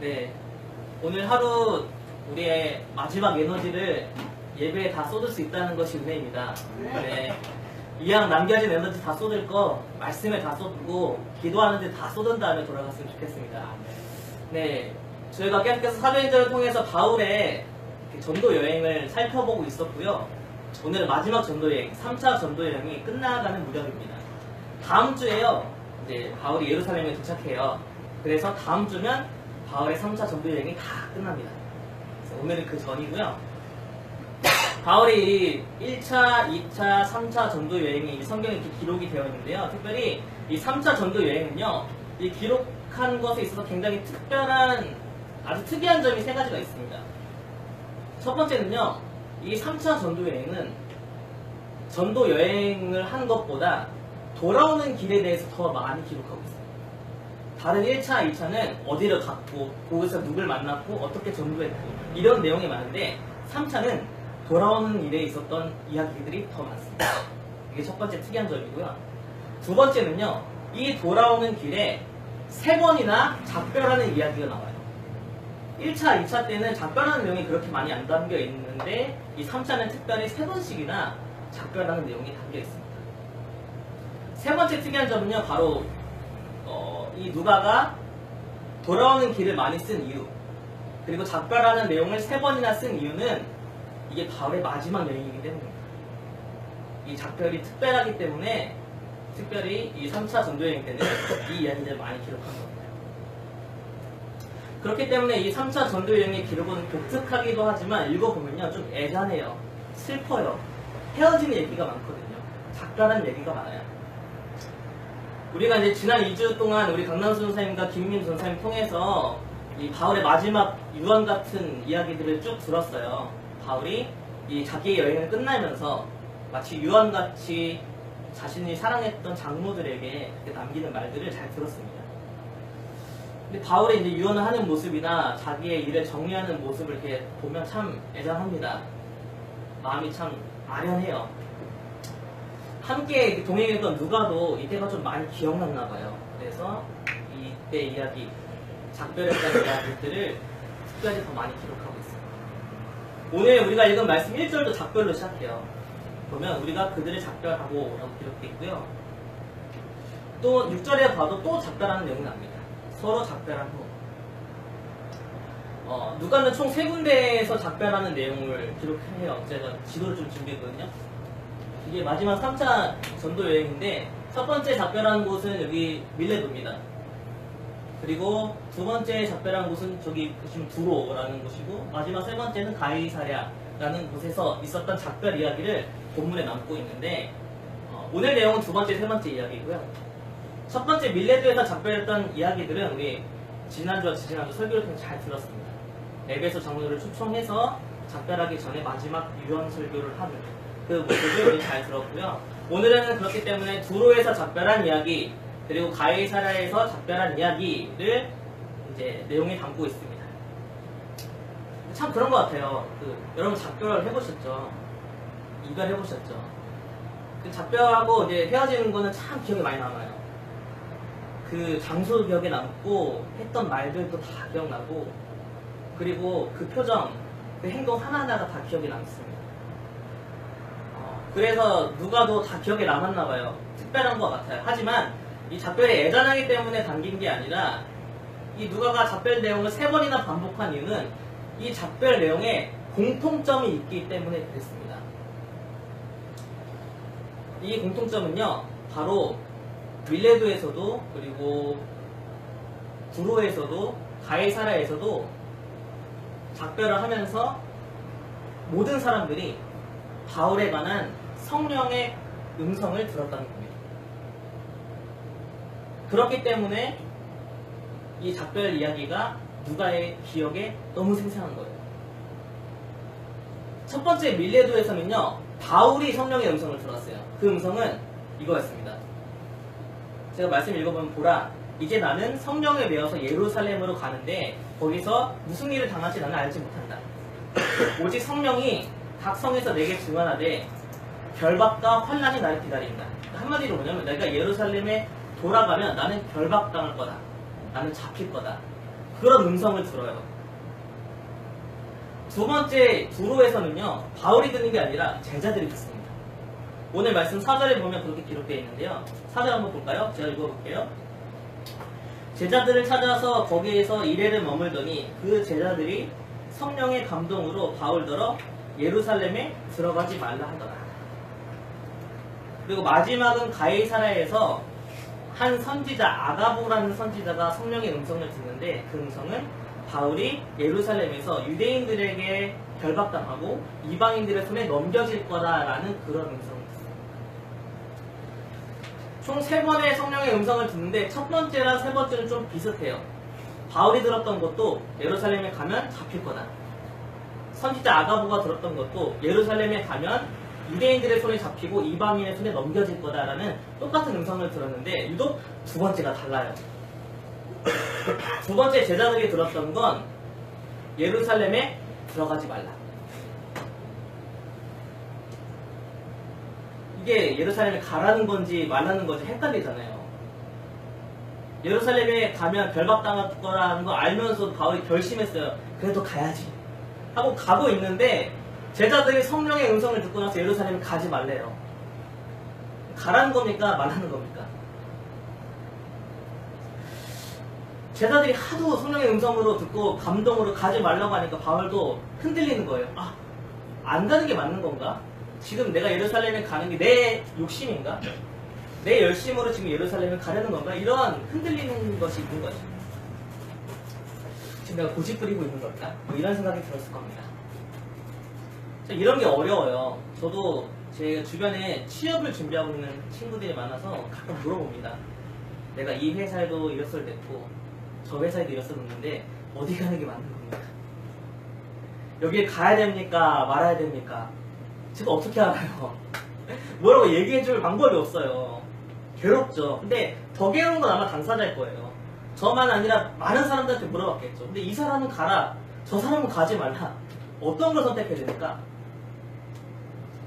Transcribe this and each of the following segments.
네, 오늘 하루 우리의 마지막 에너지를 예배에 다 쏟을 수 있다는 것이 은혜입니다. 네, 이왕 남겨진 에너지 다 쏟을 거 말씀에 다 쏟고 기도하는데 다 쏟은 다음에 돌아갔으면 좋겠습니다. 네, 저희가 계속해서 사도행전을 통해서 바울의 전도 여행을 살펴보고 있었고요. 오늘은 마지막 전도 여행, 3차 전도 여행이 끝나가는 무렵입니다. 다음 주에요, 이제 바울이 예루살렘에 도착해요. 그래서 다음 주면 바울의 3차 전도 여행이 다 끝납니다. 그래서 오늘은 그 전이고요. 바울이 1차, 2차, 3차 전도 여행이 성경에 이렇게 기록이 되어 있는데요. 특별히 이 3차 전도 여행은요, 이 기록한 것에 있어서 굉장히 특별한, 아주 특이한 점이 세 가지가 있습니다. 첫 번째는요, 이 3차 전도 여행은 전도 여행을 한 것보다 돌아오는 길에 대해서 더 많이 기록하고 있어요. 다른 1차, 2차는 어디를 갔고, 거기서 누굴 만났고, 어떻게 전도했고, 이런 내용이 많은데 3차는 돌아오는 일에 있었던 이야기들이 더 많습니다. 이게 첫 번째 특이한 점이고요. 두 번째는요, 이 돌아오는 길에 3번이나 작별하는 이야기가 나와요. 1차, 2차 때는 작별하는 내용이 그렇게 많이 안 담겨 있는데 이 3차는 특별히 3번씩이나 작별하는 내용이 담겨 있습니다. 세 번째 특이한 점은요, 바로 이 누가가 돌아오는 길을 많이 쓴 이유, 그리고 작별하는 내용을 3번이나 쓴 이유는 이게 바울의 마지막 여행이기 때문입니다. 이 작별이 특별하기 때문에 특별히 이 3차 전도여행 때는 이 이야기를 많이 기록한 겁니다. 그렇기 때문에 이 3차 전도여행의 기록은 독특하기도 하지만 읽어보면요, 좀 애잔해요. 슬퍼요. 헤어지는 얘기가 많거든요. 작별한 얘기가 많아요. 우리가 이제 지난 2주 동안 우리 강남수 전사님과 김민 전사님 통해서 이 바울의 마지막 유언 같은 이야기들을 쭉 들었어요. 바울이 이 자기의 여행을 끝나면서 마치 유언같이 자신이 사랑했던 장로들에게 남기는 말들을 잘 들었습니다. 근데 바울이 이제 유언을 하는 모습이나 자기의 일을 정리하는 모습을 이렇게 보면 참 애잔합니다. 마음이 참 아련해요. 함께 동행했던 누가도 이때가 좀 많이 기억났나 봐요. 그래서 이때 이야기, 작별했다는 이야기들을 특별히 더 많이 기록하고 있어요. 오늘 우리가 읽은 말씀 1절도 작별로 시작해요. 보면 우리가 그들을 작별하고 라고 기록되어 있고요. 또 6절에 봐도 또 작별하는 내용이 납니다. 서로 작별한 후. 누가는 총 3군데에서 작별하는 내용을 기록해요. 제가 지도를 좀 준비했거든요. 이게 마지막 3차 전도 여행인데 첫 번째 작별한 곳은 여기 밀레도입니다. 그리고 두 번째 작별한 곳은 저기 보시면 두로라는 곳이고, 마지막 세 번째는 가이사랴라는 곳에서 있었던 작별 이야기를 본문에 남고 있는데, 오늘 내용은 두 번째, 세 번째 이야기고요. 첫 번째 밀레도에서 작별했던 이야기들은 우리 지난주와 지지난주 설교를 통해 잘 들었습니다. 에베소 장로들을 초청해서 작별하기 전에 마지막 유언 설교를 하는 그 모습을 우리 잘 들었고요. 오늘은 그렇기 때문에 두로에서 작별한 이야기, 그리고 가이사랴에서 작별한 이야기를 이제 내용에 담고 있습니다. 참 그런 것 같아요. 여러분 작별 해보셨죠? 이별 해보셨죠? 그 작별하고 이제 헤어지는 거는 참 기억에 많이 남아요. 그 장소 기억에 남고 했던 말들도 다 기억나고, 그리고 그 표정, 그 행동 하나하나가 다 기억에 남습니다. 그래서 누가도 다 기억에 남았나 봐요. 특별한 것 같아요. 하지만 이 작별이 애잔하기 때문에 담긴 게 아니라, 이 누가가 작별 내용을 3번이나 반복한 이유는 이 작별 내용에 공통점이 있기 때문에 그랬습니다. 이 공통점은요, 바로 밀레도에서도, 그리고 두로에서도, 가이사랴에서도 작별을 하면서 모든 사람들이 바울에 관한 성령의 음성을 들었다는 겁니다. 그렇기 때문에 이 작별 이야기가 누가의 기억에 너무 생생한 거예요. 첫 번째 밀레도에서는요, 바울이 성령의 음성을 들었어요. 그 음성은 이거였습니다. 제가 말씀 읽어보면, 보라, 이제 나는 성령에 매여서 예루살렘으로 가는데 거기서 무슨 일을 당할지 나는 알지 못한다. 오직 성령이 각 성에서 내게 증언하되 결박과 환난이 나를 기다린다. 한마디로 뭐냐면, 내가 예루살렘에 돌아가면 나는 결박당할 거다. 나는 잡힐 거다. 그런 음성을 들어요. 두 번째 두로에서는요, 바울이 듣는 게 아니라 제자들이 듣습니다. 오늘 말씀 4절에 보면 그렇게 기록되어 있는데요. 4절 한번 볼까요? 제가 읽어볼게요. 제자들을 찾아서 거기에서 이래를 머물더니 그 제자들이 성령의 감동으로 바울더러 예루살렘에 들어가지 말라 하더라. 그리고 마지막은 가이사라에서 한 선지자 아가보라는 선지자가 성령의 음성을 듣는데 그 음성은 바울이 예루살렘에서 유대인들에게 결박당하고 이방인들의 손에 넘겨질 거다라는 그런 음성을 듣습니다. 총 3번의 성령의 음성을 듣는데 첫 번째랑 세 번째는 좀 비슷해요. 바울이 들었던 것도 예루살렘에 가면 잡힐 거다. 선지자 아가보가 들었던 것도 예루살렘에 가면 유대인들의 손에 잡히고 이방인의 손에 넘겨질 거다라는 똑같은 음성을 들었는데 유독 두 번째가 달라요. 두 번째 제자들이 들었던 건 예루살렘에 들어가지 말라. 이게 예루살렘에 가라는 건지 말라는 건지 헷갈리잖아요. 예루살렘에 가면 결박당할 거라는 거 알면서도 바울이 결심했어요. 그래도 가야지 하고 가고 있는데 제자들이 성령의 음성을 듣고 나서 예루살렘에 가지 말래요. 가라는 겁니까? 말라는 겁니까? 제자들이 하도 성령의 음성으로 듣고 감동으로 가지 말라고 하니까 바울도 흔들리는 거예요. 아, 안 가는 게 맞는 건가? 지금 내가 예루살렘에 가는 게 내 욕심인가? 내 열심으로 지금 예루살렘에 가려는 건가? 이런 흔들리는 것이 있는 거죠. 지금 내가 고집 부리고 있는 걸까? 뭐 이런 생각이 들었을 겁니다. 이런 게 어려워요. 저도 제 주변에 취업을 준비하고 있는 친구들이 많아서 가끔 물어봅니다. 내가 이 회사에도 이력서를 냈고 저 회사에도 이력서를 냈는데 어디 가는 게 맞는 겁니까? 여기에 가야 됩니까? 말아야 됩니까? 제가 어떻게 알아요? 뭐라고 얘기해줄 방법이 없어요. 괴롭죠. 근데 더 괴로운 건 아마 당사자일 거예요. 저만 아니라 많은 사람들한테 물어봤겠죠. 근데 이 사람은 가라, 저 사람은 가지 말라. 어떤 걸 선택해야 됩니까?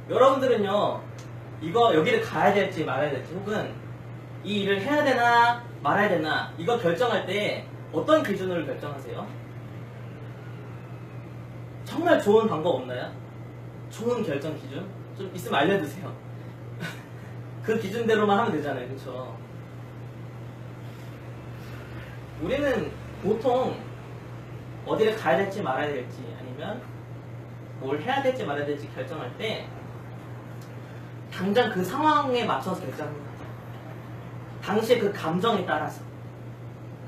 여러분들은요, 여기를 가야 될지 말아야 될지, 혹은 이 일을 해야 되나 말아야 되나, 이거 결정할 때 어떤 기준으로 결정하세요? 정말 좋은 방법 없나요? 좋은 결정 기준? 좀 있으면 알려주세요. 그 기준대로만 하면 되잖아요, 그쵸? 우리는 보통 어디를 가야 될지 말아야 될지, 아니면 뭘 해야 될지 말아야 될지 결정할 때 당장 그 상황에 맞춰서 결정합니다. 당시의 그 감정에 따라서,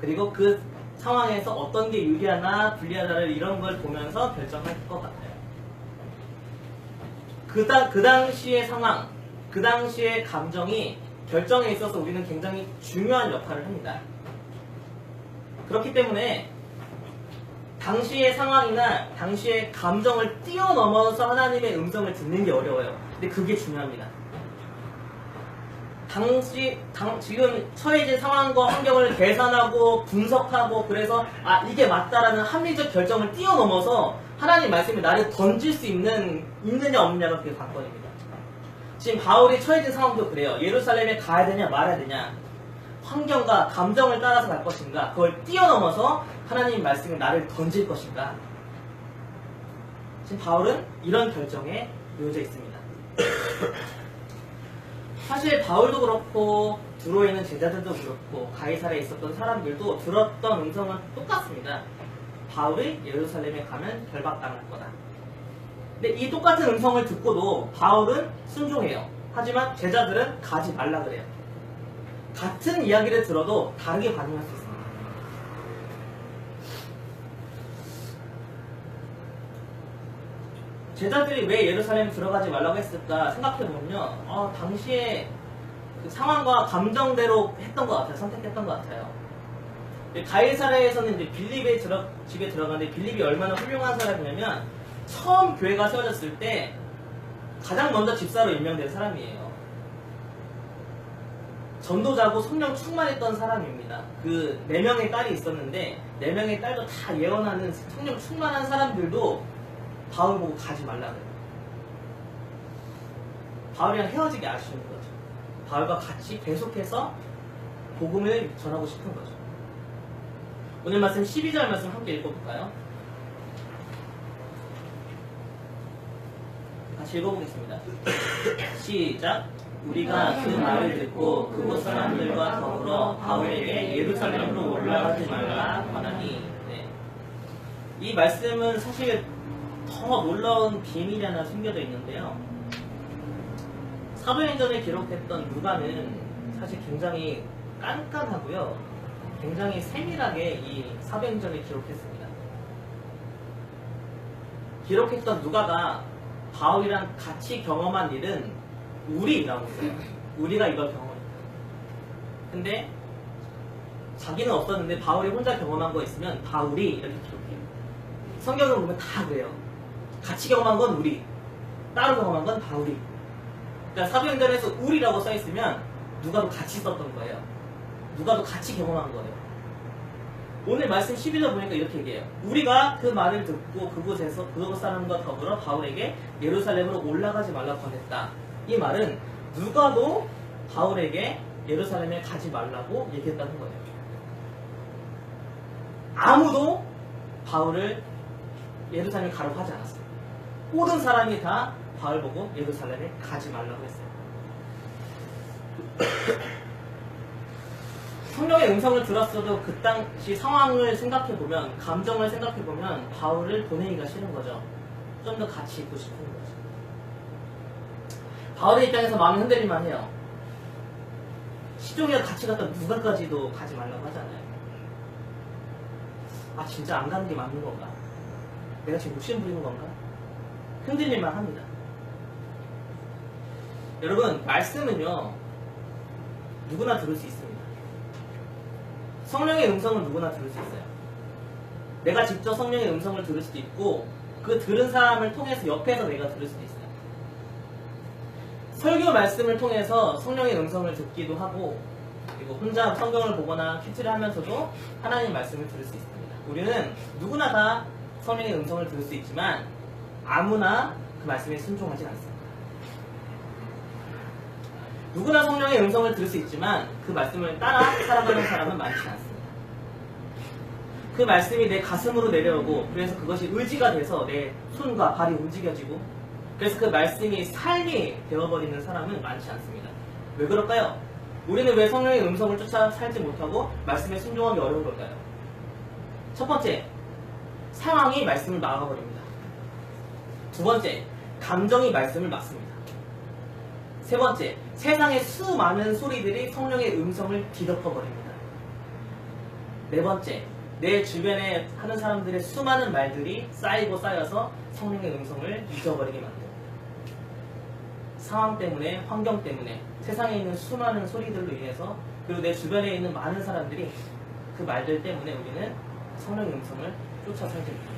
그리고 그 상황에서 어떤 게 유리하나 불리하다를 이런 걸 보면서 결정할 것 같아요. 그 당시의 상황, 그 당시의 감정이 결정에 있어서 우리는 굉장히 중요한 역할을 합니다. 그렇기 때문에 당시의 상황이나 당시의 감정을 뛰어넘어서 하나님의 음성을 듣는 게 어려워요. 근데 그게 중요합니다. 지금 처해진 상황과 환경을 계산하고 분석하고 그래서 이게 맞다라는 합리적 결정을 뛰어넘어서 하나님 말씀이 나를 던질 수 있느냐 없느냐가 그게 관건입니다. 지금 바울이 처해진 상황도 그래요. 예루살렘에 가야 되냐 말아야 되냐, 환경과 감정을 따라서 갈 것인가, 그걸 뛰어넘어서 하나님 말씀이 나를 던질 것인가. 지금 바울은 이런 결정에 놓여져 있습니다. 사실 바울도 그렇고 두로에 있는 제자들도 그렇고 가이사라에 있었던 사람들도 들었던 음성은 똑같습니다. 바울이 예루살렘에 가면 결박당할 거다. 근데 이 똑같은 음성을 듣고도 바울은 순종해요. 하지만 제자들은 가지 말라 그래요. 같은 이야기를 들어도 다르게 반응할 수 있습니다. 제자들이 왜 예루살렘에 들어가지 말라고 했을까 생각해보면요, 당시에 그 상황과 감정대로 했던 것 같아요. 선택했던 것 같아요. 가이사라에서는 이제 빌립의 집에 들어가는데, 빌립이 얼마나 훌륭한 사람이냐면 처음 교회가 세워졌을 때 가장 먼저 집사로 임명된 사람이에요. 전도자고 성령 충만했던 사람입니다. 그 4명의 딸이 있었는데 4명의 딸도 다 예언하는 성령 충만한 사람들도 바울 보고 가지 말라 그래요. 바울이랑 헤어지기 아쉬운 거죠. 바울과 같이 계속해서 복음을 전하고 싶은 거죠. 오늘 말씀 12절 말씀 함께 읽어볼까요? 같이 읽어보겠습니다. 시작. 우리가 그 말을 듣고 그곳 사람들과 더불어 바울에게 예루살렘으로 올라가지 말라 하나니. 네. 이 말씀은 사실 더 놀라운 비밀이 하나 숨겨져 있는데요. 사도행전에 기록했던 누가는 사실 굉장히 깐깐하고요, 굉장히 세밀하게 이 사도행전을 기록했습니다. 기록했던 누가가 바울이랑 같이 경험한 일은 우리라고 했어요. 우리가 이걸 경험했다. 근데 자기는 없었는데 바울이 혼자 경험한 거 있으면 바울이 이렇게 기록해요. 성경을 보면 다 그래요. 같이 경험한 건 우리, 따로 경험한 건 바울이. 그러니까 사도행전에서 우리라고 써있으면 누가도 같이 썼던 거예요. 누가도 같이 경험한 거예요. 오늘 말씀 12절 보니까 이렇게 얘기해요. 우리가 그 말을 듣고 그곳에서 그곳 사람과 더불어 바울에게 예루살렘으로 올라가지 말라고 권했다. 이 말은 누가도 바울에게 예루살렘에 가지 말라고 얘기했다는 거예요. 아무도 바울을 예루살렘에 가라고 하지 않았어요. 모든 사람이 다 바울 보고 예루살렘에 가지 말라고 했어요. 성령의 음성을 들었어도 그 당시 상황을 생각해보면, 감정을 생각해보면 바울을 보내기가 싫은 거죠. 좀 더 같이 있고 싶은 거죠. 바울의 입장에서 마음이 흔들릴만 해요. 시종이가 같이 갔다 누가까지도 가지 말라고 하잖아요. 아, 진짜 안 가는 게 맞는 건가? 내가 지금 욕심 부리는 건가? 흔들릴만 합니다. 여러분, 말씀은요, 누구나 들을 수 있습니다. 성령의 음성은 누구나 들을 수 있어요. 내가 직접 성령의 음성을 들을 수도 있고, 그 들은 사람을 통해서 옆에서 내가 들을 수도 있어요. 설교 말씀을 통해서 성령의 음성을 듣기도 하고, 그리고 혼자 성경을 보거나 큐티를 하면서도 하나님의 말씀을 들을 수 있습니다. 우리는 누구나 다 성령의 음성을 들을 수 있지만 아무나 그 말씀에 순종하지 않습니다. 누구나 성령의 음성을 들을 수 있지만 그 말씀을 따라 살아가는 사람은 많지 않습니다. 그 말씀이 내 가슴으로 내려오고, 그래서 그것이 의지가 돼서 내 손과 발이 움직여지고, 그래서 그 말씀이 삶이 되어버리는 사람은 많지 않습니다. 왜 그럴까요? 우리는 왜 성령의 음성을 쫓아 살지 못하고 말씀에 순종하기 어려운 걸까요? 첫 번째, 상황이 말씀을 막아버립니다. 두 번째, 감정이 말씀을 막습니다. 세 번째, 세상의 수많은 소리들이 성령의 음성을 뒤덮어버립니다. 네 번째, 내 주변에 하는 사람들의 수많은 말들이 쌓이고 쌓여서 성령의 음성을 잊어버리게 만듭니다. 상황 때문에, 환경 때문에, 세상에 있는 수많은 소리들로 인해서, 그리고 내 주변에 있는 많은 사람들이 그 말들 때문에 우리는 성령의 음성을 쫓아 살게 됩니다.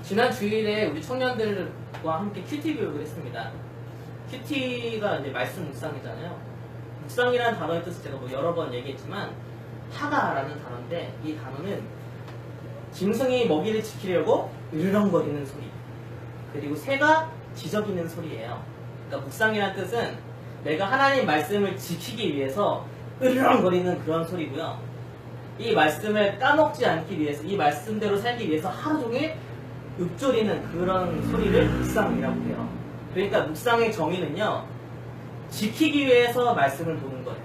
지난 주일에 우리 청년들과 함께 큐티 교육을 했습니다. 큐티가 이제 말씀 묵상이잖아요. 묵상이라는 단어의 뜻을 제가 여러 번 얘기했지만 하다라는 단어인데, 이 단어는 짐승이 먹이를 지키려고 으르렁거리는 소리, 그리고 새가 지저귀는 소리예요. 그러니까 묵상이라는 뜻은 내가 하나님 말씀을 지키기 위해서 으르렁거리는 그런 소리고요. 이 말씀을 까먹지 않기 위해서, 이 말씀대로 살기 위해서 하루 종일 읊조리는 그런 소리를 묵상이라고 해요. 그러니까 묵상의 정의는요, 지키기 위해서 말씀을 보는 거예요.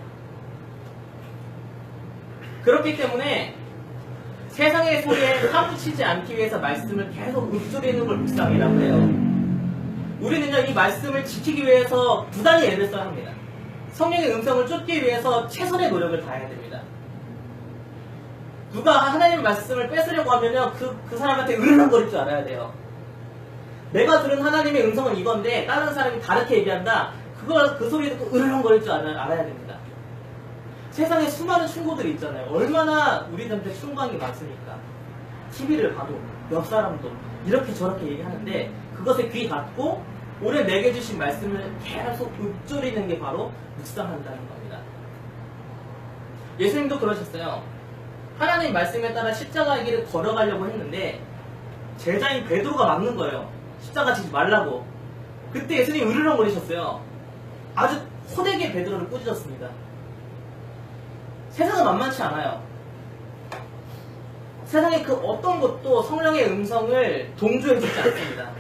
그렇기 때문에 세상의 소리에 사무치지 않기 위해서 말씀을 계속 읊조리는 걸 묵상이라고 해요. 우리는요, 이 말씀을 지키기 위해서 부단히 애를 써야 합니다. 성령의 음성을 쫓기 위해서 최선의 노력을 다해야 됩니다. 누가 하나님의 말씀을 뺏으려고 하면요, 그 사람한테 으르렁거릴 줄 알아야 돼요. 내가 들은 하나님의 음성은 이건데 다른 사람이 다르게 얘기한다, 그 소리 듣고 으르렁거릴 줄 알아야 됩니다. 세상에 수많은 충고들이 있잖아요. 얼마나 우리들한테 충고한 게 많습니까? TV를 봐도 옆 사람도 이렇게 저렇게 얘기하는데 그것에 귀 닫고 오늘 내게 주신 말씀을 계속 읊조리는 게 바로 묵상한다는 겁니다. 예수님도 그러셨어요. 하나님 말씀에 따라 십자가의 길을 걸어가려고 했는데 제자인 베드로가 막는 거예요. 십자가 지지 말라고. 그때 예수님이 으르렁거리셨어요. 아주 호되게 베드로를 꾸짖었습니다. 세상은 만만치 않아요. 세상에 그 어떤 것도 성령의 음성을 동조해주지 않습니다.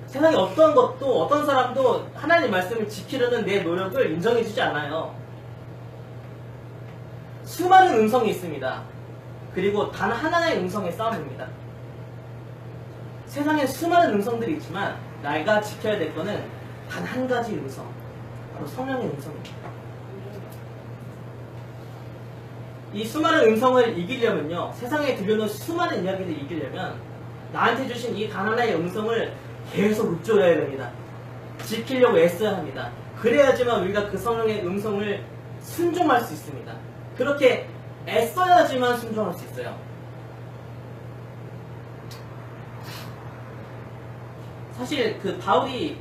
세상에 어떤 것도 어떤 사람도 하나님 말씀을 지키려는 내 노력을 인정해주지 않아요. 수많은 음성이 있습니다. 그리고 단 하나의 음성의 싸움입니다. 세상에 수많은 음성들이 있지만 내가 지켜야 될 거는 단 한 가지 음성, 바로 성령의 음성입니다. 이 수많은 음성을 이기려면요, 세상에 들려오는 수많은 이야기를 이기려면 나한테 주신 이 단 하나의 음성을 계속 읊조려야 됩니다. 지키려고 애써야 합니다. 그래야지만 우리가 그 성령의 음성을 순종할 수 있습니다. 그렇게 애써야지만 순종할 수 있어요. 사실 그 바울이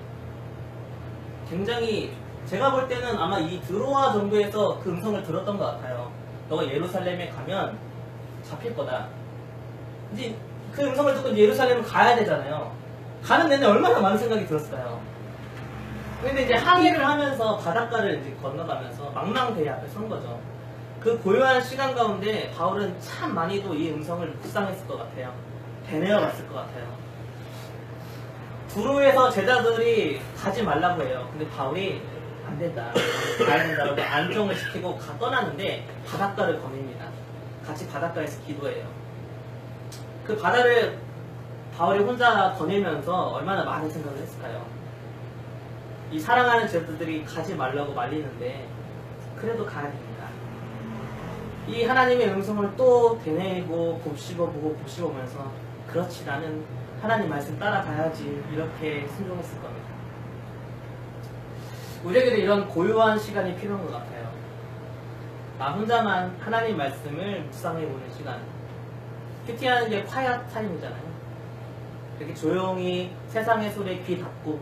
굉장히, 제가 볼 때는 아마 이 드로아 정도에서 그 음성을 들었던 것 같아요. 너가 예루살렘에 가면 잡힐 거다. 이제 그 음성을 듣고 이제 예루살렘을 가야 되잖아요. 가는 내내 얼마나 많은 생각이 들었을까요? 근데 이제 항해를 하면서 바닷가를 이제 건너가면서 망망대해 앞에 선 거죠. 그 고요한 시간 가운데 바울은 참 많이도 이 음성을 묵상했을 것 같아요. 되뇌어 봤을 것 같아요. 두로에서 제자들이 가지 말라고 해요. 근데 바울이 안 된다, 가야 된다고 안정을 시키고 떠나는데 바닷가를 거닙니다. 같이 바닷가에서 기도해요. 그 바다를 바울이 혼자 거닐면서 얼마나 많은 생각을 했을까요? 이 사랑하는 제자들이 가지 말라고 말리는데 그래도 가야 됩니다. 이 하나님의 음성을 또 되뇌고 곱씹어보고 곱씹으면서 그렇지, 나는 하나님 말씀 따라가야지, 이렇게 순종했을 겁니다. 우리에게도 이런 고요한 시간이 필요한 것 같아요. 나 혼자만 하나님 말씀을 묵상해보는 시간. 큐티하는 게 콰이어 타임이잖아요. 이렇게 조용히 세상의 소리에 귀 닫고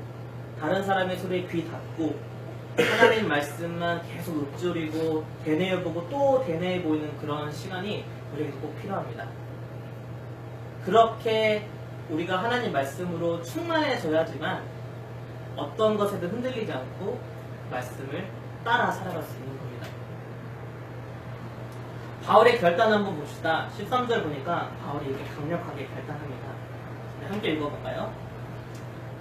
다른 사람의 소리에 귀 닫고 하나님 말씀만 계속 읊조리고 되뇌어보고 또 되뇌어보이는 그런 시간이 우리에게 꼭 필요합니다. 그렇게 우리가 하나님 말씀으로 충만해져야지만 어떤 것에도 흔들리지 않고 말씀을 따라 살아갈 수 있는 겁니다. 바울의 결단 한번 봅시다. 13절 보니까 바울이 이렇게 강력하게 결단합니다. 함께 읽어볼까요?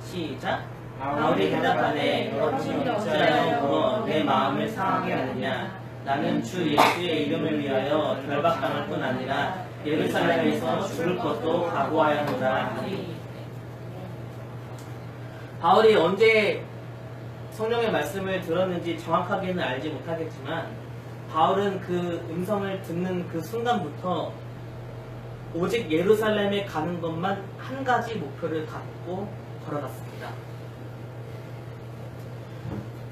시작. 바울이 대답하되 어찌 어찌하여 물어 내 마음을 상하게 하느냐. 나는 주 예수의 이름을 위하여 결박당할 뿐 아니라 예루살렘에서 죽을 것도 각오하였노라 하니. 바울이 언제 성령의 말씀을 들었는지 정확하게는 알지 못하겠지만 바울은 그 음성을 듣는 그 순간부터 오직 예루살렘에 가는 것만 한 가지 목표를 갖고 걸어갔습니다.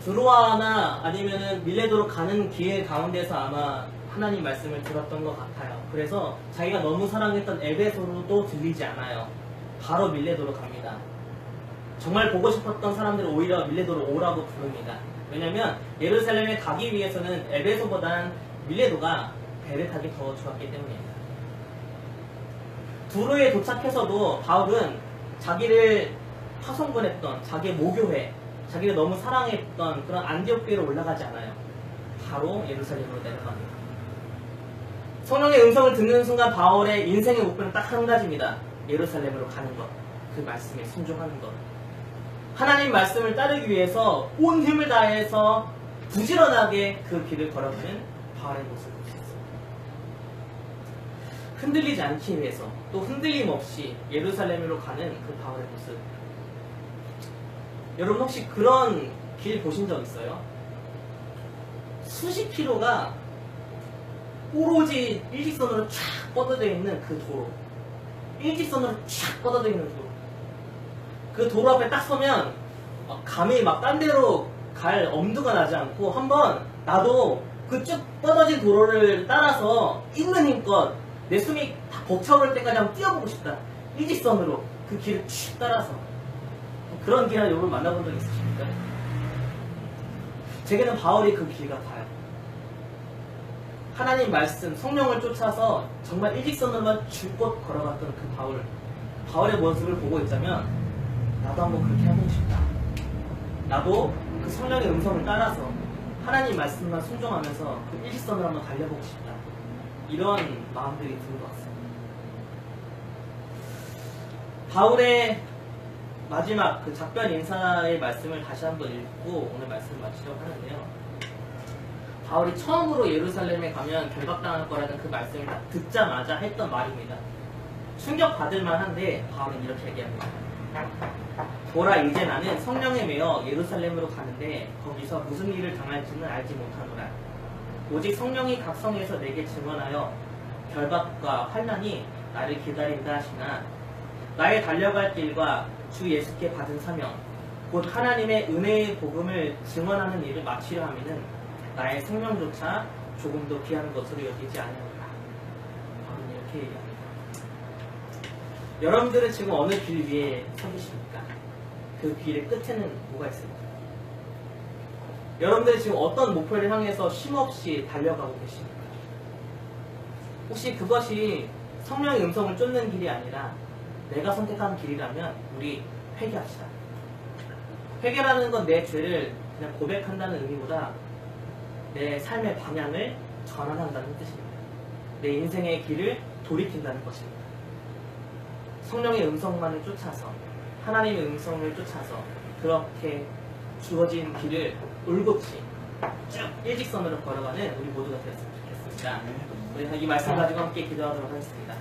드로아나 아니면은 밀레도로 가는 길 가운데서 아마 하나님 말씀을 들었던 것 같아요. 그래서 자기가 너무 사랑했던 에베소로도 들리지 않아요. 바로 밀레도로 갑니다. 정말 보고 싶었던 사람들은 오히려 밀레도로 오라고 부릅니다. 왜냐면 예루살렘에 가기 위해서는 에베소보단 밀레도가 배를 타기 더 좋았기 때문입니다. 두로에 도착해서도 바울은 자기를 파송권했던 자기의 모교회, 자기를 너무 사랑했던 그런 안디옥교회로 올라가지 않아요. 바로 예루살렘으로 내려갑니다. 성령의 음성을 듣는 순간 바울의 인생의 목표는 딱 한 가지입니다. 예루살렘으로 가는 것, 그 말씀에 순종하는 것. 하나님 말씀을 따르기 위해서 온 힘을 다해서 부지런하게 그 길을 걸어가는 바울의 모습을 볼 수 있습니다. 흔들리지 않기 위해서 또 흔들림 없이 예루살렘으로 가는 그 바울의 모습. 여러분 혹시 그런 길 보신 적 있어요? 수십 킬로가 오로지 일직선으로 쫙 뻗어져 있는 그 도로, 일직선으로 쫙 뻗어져 있는 도로. 그 도로 앞에 딱 서면 감히 막 딴 데로 갈 엄두가 나지 않고 한번 나도 그 쭉 뻗어진 도로를 따라서 있는 힘껏 내 숨이 다 벅차오를 때까지 한번 뛰어보고 싶다. 일직선으로 그 길을 쭉 따라서. 그런 길을 여러분 만나본 적 있으십니까? 제게는 바울이 그 길 같아요. 하나님 말씀, 성령을 쫓아서 정말 일직선으로만 줄곧 걸어갔던 그 바울의 모습을 보고 있자면 나도 한번 그렇게 해보고 싶다. 나도 그 성령의 음성을 따라서 하나님 말씀만 순종하면서 그 일직선으로 한번 달려보고 싶다. 이런 마음들이 드는 것 같습니다. 바울의 마지막 그 작별 인사의 말씀을 다시 한번 읽고 오늘 말씀을 마치려고 하는데요. 바울이 처음으로 예루살렘에 가면 결박당할 거라는 그 말씀을 딱 듣자마자 했던 말입니다. 충격받을 만한데 바울은 이렇게 얘기합니다. 보라, 이제 나는 성령에 매여 예루살렘으로 가는데 거기서 무슨 일을 당할지는 알지 못하노라. 오직 성령이 각 성에서 내게 증언하여 결박과 환난이 나를 기다린다 하시나 나의 달려갈 길과 주 예수께 받은 사명 곧 하나님의 은혜의 복음을 증언하는 일을 마치려 하면은 나의 생명조차 조금도 귀한 것으로 여기지 않으리라. 바울은 이렇게 얘기합니다. 여러분들은 지금 어느 길 위에 서 계십니까? 그 길의 끝에는 뭐가 있습니까? 여러분들이 지금 어떤 목표를 향해서 쉼없이 달려가고 계십니까? 혹시 그것이 성령의 음성을 쫓는 길이 아니라 내가 선택한 길이라면 우리 회개합시다. 회개라는 건 내 죄를 그냥 고백한다는 의미보다 내 삶의 방향을 전환한다는 뜻입니다. 내 인생의 길을 돌이킨다는 것입니다. 성령의 음성만을 쫓아서 하나님의 음성을 쫓아서 그렇게 주어진 길을 올곧이 쭉 일직선으로 걸어가는 우리 모두가 되었으면 좋겠습니다. 우리 이 말씀 가지고 함께 기도하도록 하겠습니다.